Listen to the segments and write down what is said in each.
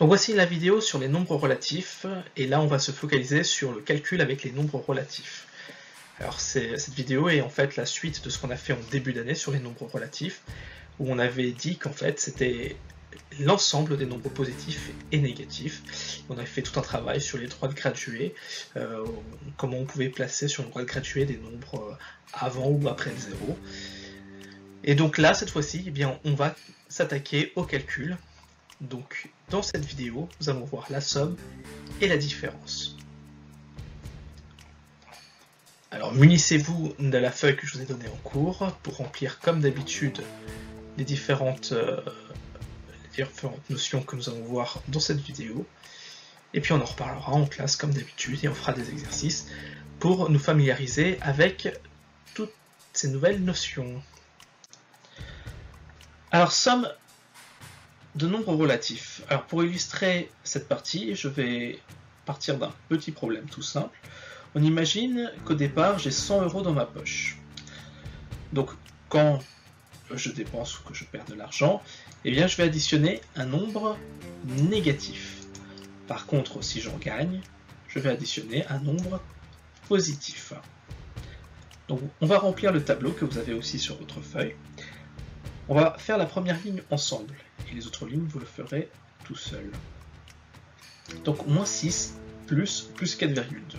Donc voici la vidéo sur les nombres relatifs, et là on va se focaliser sur le calcul avec les nombres relatifs. Alors cette vidéo est en fait la suite de ce qu'on a fait en début d'année sur les nombres relatifs, où on avait dit qu'en fait c'était l'ensemble des nombres positifs et négatifs. On avait fait tout un travail sur les droites graduées, comment on pouvait placer sur une droite graduée des nombres avant ou après le 0. Et donc là, cette fois-ci, eh bien, on va s'attaquer au calcul. Donc dans cette vidéo, nous allons voir la somme et la différence. Alors munissez-vous de la feuille que je vous ai donnée en cours pour remplir comme d'habitude les différentes notions que nous allons voir dans cette vidéo. Et puis on en reparlera en classe comme d'habitude et on fera des exercices pour nous familiariser avec toutes ces nouvelles notions. Alors somme de nombres relatifs. Alors pour illustrer cette partie, je vais partir d'un petit problème tout simple. On imagine qu'au départ j'ai 100 € dans ma poche. Donc quand je dépense ou que je perds de l'argent, eh bien je vais additionner un nombre négatif. Par contre, si j'en gagne, je vais additionner un nombre positif. Donc on va remplir le tableau que vous avez aussi sur votre feuille. On va faire la première ligne ensemble, et les autres lignes vous le ferez tout seul. Donc moins 6 plus 4,2.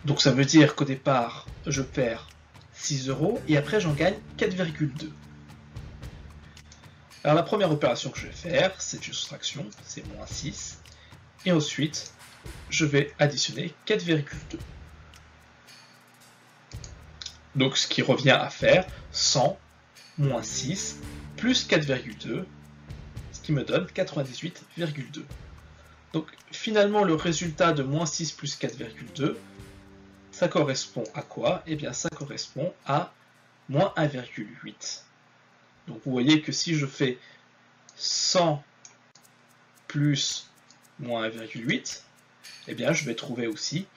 Donc ça veut dire qu'au départ, je perds 6 € et après j'en gagne 4,2. Alors la première opération que je vais faire, c'est une soustraction, c'est moins 6. Et ensuite, je vais additionner 4,2. Donc ce qui revient à faire 100 moins 6 plus 4,2, ce qui me donne 98,2. Donc finalement le résultat de moins 6 plus 4,2, ça correspond à quoi? Eh bien ça correspond à moins 1,8. Donc vous voyez que si je fais 100 plus moins 1,8, eh bien je vais trouver aussi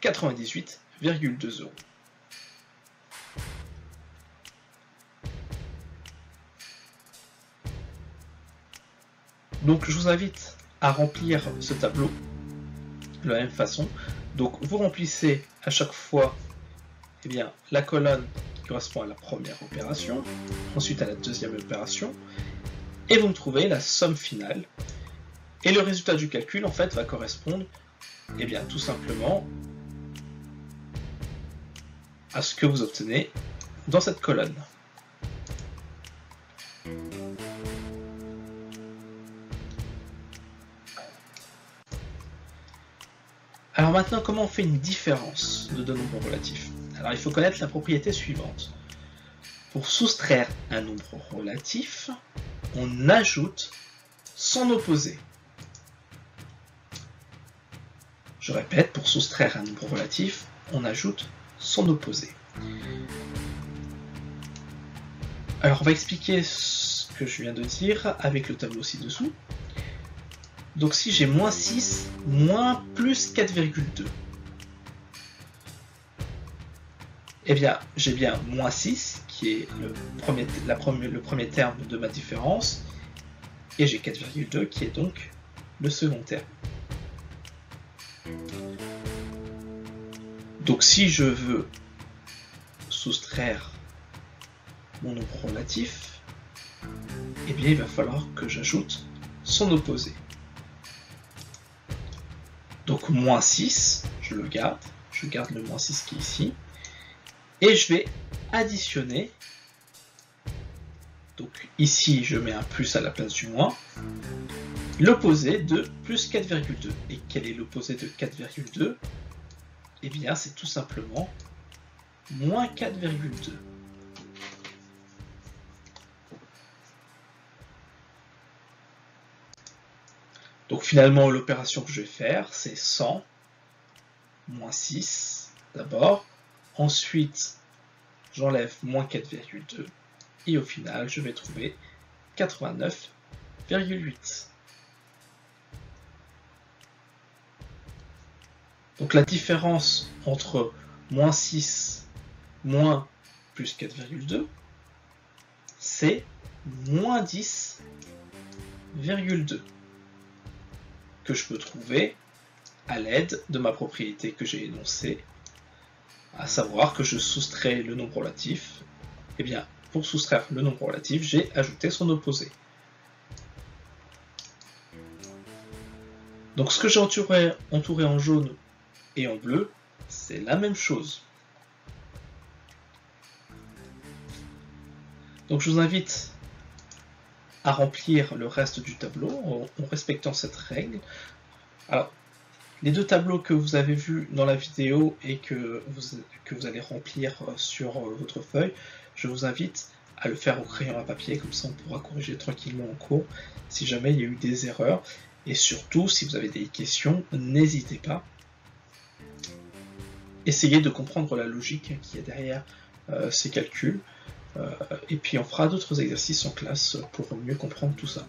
98,2 €. Donc je vous invite à remplir ce tableau de la même façon. Donc vous remplissez à chaque fois eh bien, la colonne qui correspond à la première opération, ensuite à la deuxième opération, et vous me trouvez la somme finale. Et le résultat du calcul en fait va correspondre eh bien, tout simplement à ce que vous obtenez dans cette colonne. Alors maintenant, comment on fait une différence de deux nombres relatifs? Alors il faut connaître la propriété suivante. Pour soustraire un nombre relatif, on ajoute son opposé. Je répète, pour soustraire un nombre relatif, on ajoute son opposé. Alors on va expliquer ce que je viens de dire avec le tableau ci-dessous. Donc si j'ai moins 6, moins plus 4,2, eh bien j'ai bien moins 6 qui est le premier terme de ma différence, et j'ai 4,2 qui est donc le second terme. Donc si je veux soustraire mon nombre relatif, eh bien il va falloir que j'ajoute son opposé. Donc moins 6, je garde le moins 6 qui est ici, et je vais additionner, donc ici je mets un plus à la place du moins, l'opposé de plus 4,2. Et quel est l'opposé de 4,2? Eh bien c'est tout simplement moins 4,2. Donc finalement, l'opération que je vais faire, c'est 100 moins 6 d'abord. Ensuite, j'enlève moins 4,2. Et au final, je vais trouver 89,8. Donc la différence entre moins 6 moins plus 4,2, c'est moins 10,2. virgule 2 que je peux trouver à l'aide de ma propriété que j'ai énoncée, à savoir que je soustrais le nombre relatif. Et bien, pour soustraire le nombre relatif, j'ai ajouté son opposé. Donc ce que j'ai entouré en jaune et en bleu, c'est la même chose. Donc je vous invite à remplir le reste du tableau en respectant cette règle. Alors, les deux tableaux que vous avez vus dans la vidéo et que vous allez remplir sur votre feuille, je vous invite à le faire au crayon à papier, comme ça on pourra corriger tranquillement en cours si jamais il y a eu des erreurs. Et surtout, si vous avez des questions, n'hésitez pas. Essayez de comprendre la logique qui est derrière ces calculs. Et puis on fera d'autres exercices en classe pour mieux comprendre tout ça.